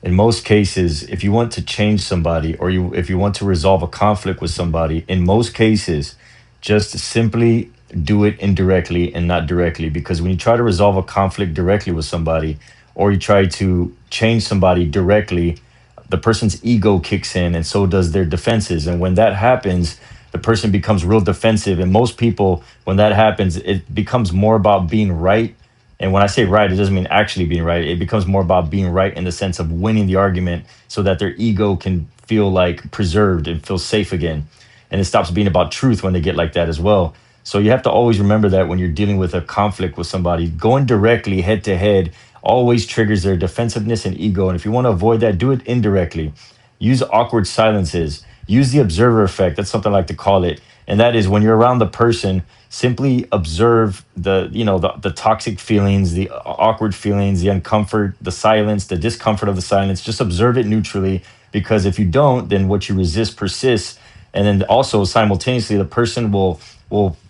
In most cases, if you want to change somebody or if you want to resolve a conflict with somebody, in most cases, just simply do it indirectly and not directly. Because when you try to resolve a conflict directly with somebody, or you try to change somebody directly, the person's ego kicks in and so does their defenses. And when that happens, the person becomes real defensive. And most people, when that happens, it becomes more about being right. And when I say right, it doesn't mean actually being right. It becomes more about being right in the sense of winning the argument so that their ego can feel like preserved and feel safe again. And it stops being about truth when they get like that as well. So you have to always remember that when you're dealing with a conflict with somebody, going directly head to head always triggers their defensiveness and ego. And if you want to avoid that, do it indirectly. Use awkward silences. Use the observer effect. That's something I like to call it. And that is when you're around the person, simply observe the toxic feelings, the awkward feelings, the uncomfort, the silence, the discomfort of the silence. Just observe it neutrally, because if you don't, then what you resist persists. And then also simultaneously the person will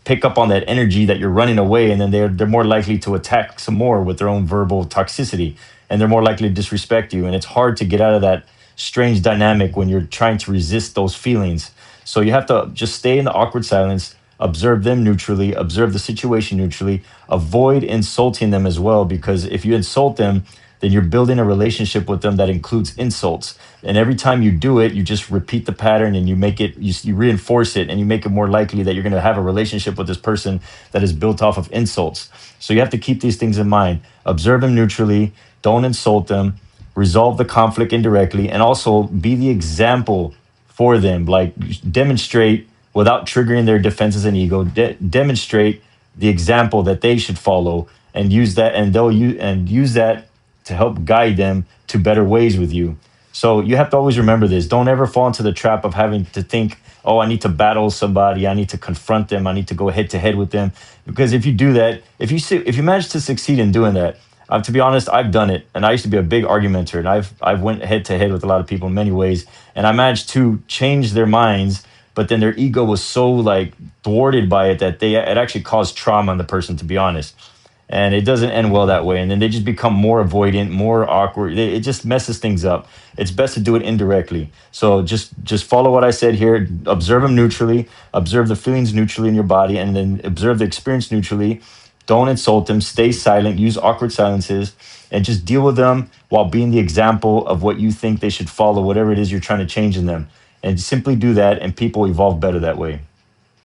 pick up on that energy that you're running away, and then they're more likely to attack some more with their own verbal toxicity, and they're more likely to disrespect you. And it's hard to get out of that strange dynamic when you're trying to resist those feelings. So you have to just stay in the awkward silence, observe them neutrally, observe the situation neutrally, avoid insulting them as well, because if you insult them, then you're building a relationship with them that includes insults. And every time you do it, you just repeat the pattern, and you reinforce it, and you make it more likely that you're going to have a relationship with this person that is built off of insults. So you have to keep these things in mind. Observe them neutrally, don't insult them, resolve the conflict indirectly, and also be the example for them. Like, demonstrate without triggering their defenses and ego. Demonstrate the example that they should follow, and use that, and use that to help guide them to better ways with you. So you have to always remember this. Don't ever fall into the trap of having to think, oh, I need to battle somebody, I need to confront them, I need to go head to head with them. Because if you do that, if you manage to succeed in doing that, to be honest, I've done it, and I used to be a big argumenter, and I've went head to head with a lot of people in many ways, and I managed to change their minds. But then their ego was so like thwarted by it that it actually caused trauma on the person, to be honest. And it doesn't end well that way. And then they just become more avoidant, more awkward. It just messes things up. It's best to do it indirectly. So just follow what I said here. Observe them neutrally. Observe the feelings neutrally in your body, and then observe the experience neutrally. Don't insult them. Stay silent. Use awkward silences, and just deal with them while being the example of what you think they should follow, whatever it is you're trying to change in them. And simply do that, and people evolve better that way.